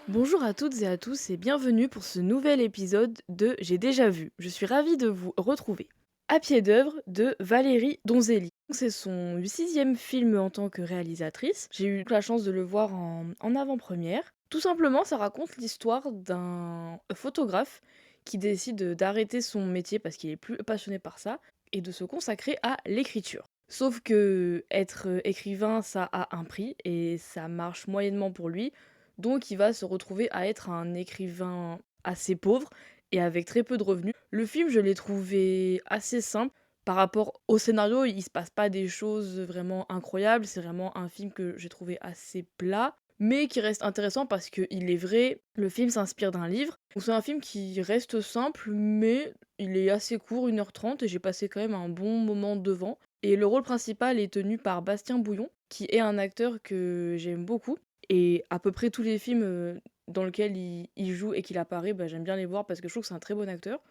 Bonjour à toutes et à tous et bienvenue pour ce nouvel épisode de J'ai déjà vu. Je suis ravie de vous retrouver. À pied d'œuvre de Valérie Donzelli. C'est son sixième film en tant que réalisatrice. J'ai eu la chance de le voir en avant-première. Tout simplement, ça raconte l'histoire d'un photographe qui décide d'arrêter son métier parce qu'il est plus passionné par ça et de se consacrer à l'écriture. Sauf que être écrivain, ça a un prix et ça marche moyennement pour lui. Donc il va se retrouver à être un écrivain assez pauvre et avec très peu de revenus. Le film, je l'ai trouvé assez simple. Par rapport au scénario, il se passe pas des choses vraiment incroyables. C'est vraiment un film que j'ai trouvé assez plat, mais qui reste intéressant parce qu'il est vrai, le film s'inspire d'un livre. Donc c'est un film qui reste simple, mais il est assez court, 1h30, et j'ai passé quand même un bon moment devant. Et le rôle principal est tenu par Bastien Bouillon, qui est un acteur que j'aime beaucoup. Et à peu près tous les films, dans lequel il joue et qu'il apparaît, bah, j'aime bien les voir parce que je trouve que c'est un très bon acteur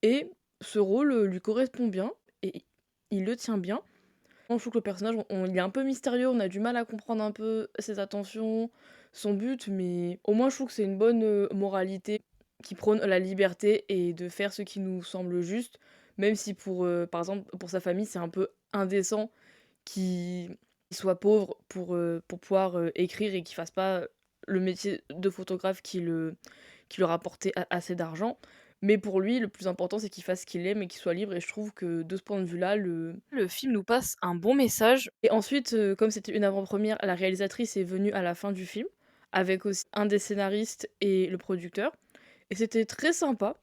et ce rôle, lui correspond bien et il le tient bien. Moi, je trouve que le personnage, on il est un peu mystérieux, on a du mal à comprendre un peu ses intentions, son but, mais au moins je trouve que c'est une bonne, moralité qui prône la liberté et de faire ce qui nous semble juste, même si pour, par exemple, pour sa famille, c'est un peu indécent qu'il soit pauvre pour pouvoir, écrire et qu'il fasse pas le métier de photographe qui lui rapportait assez d'argent. Mais pour lui, le plus important, c'est qu'il fasse ce qu'il aime et qu'il soit libre et je trouve que de ce point de vue-là, le film nous passe un bon message et ensuite, comme c'était une avant-première, la réalisatrice est venue à la fin du film, avec aussi un des scénaristes et le producteur et c'était très sympa.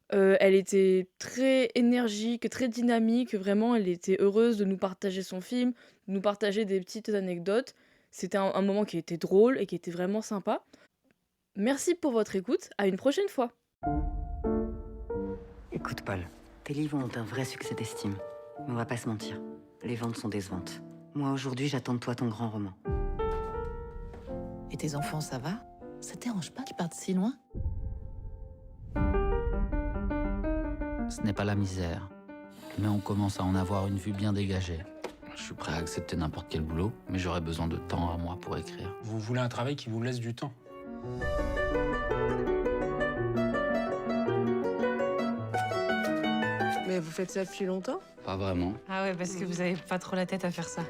Elle était très énergique, très dynamique, vraiment elle était heureuse de nous partager son film, de nous partager des petites anecdotes. C'était un moment qui était drôle et qui était vraiment sympa. Merci pour votre écoute, à une prochaine fois. Écoute, Paul, tes livres ont un vrai succès d'estime. Mais on va pas se mentir, les ventes sont décevantes. Moi, aujourd'hui, j'attends de toi ton grand roman. Et tes enfants, ça va? Ça te dérange pas qu'ils partent si loin? Ce n'est pas la misère, mais on commence à en avoir une vue bien dégagée. Je suis prêt à accepter n'importe quel boulot, mais j'aurai besoin de temps à moi pour écrire. Vous voulez un travail qui vous laisse du temps. Mais vous faites ça depuis longtemps? Pas vraiment. Ah ouais, parce que vous avez pas trop la tête à faire ça.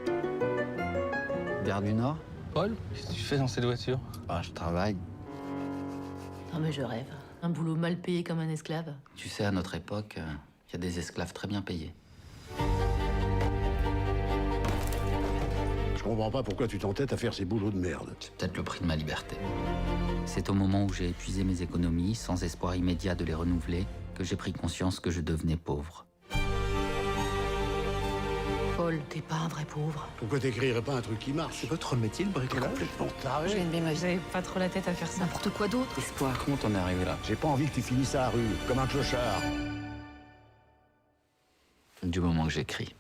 Gare du Nord? Paul, qu'est-ce que tu fais dans cette voiture? Ah, je travaille. Non mais je rêve. Un boulot mal payé comme un esclave. Tu sais, à notre époque, il y a des esclaves très bien payés. Je comprends pas pourquoi tu t'entêtes à faire ces boulots de merde. C'est peut-être le prix de ma liberté. C'est au moment où j'ai épuisé mes économies, sans espoir immédiat de les renouveler, que j'ai pris conscience que je devenais pauvre. Paul, t'es pas un vrai pauvre. Pourquoi t'écrirais pas un truc qui marche? C'est votre métier, le bricolage? Complètement Je taré. gagne bien ma vie. Vous avez pas trop la tête à faire ça. N'importe quoi d'autre. Espoir, Comment t'en es arrivé là? J'ai pas envie que tu finisses à la rue, comme un clochard. Du moment que j'écris.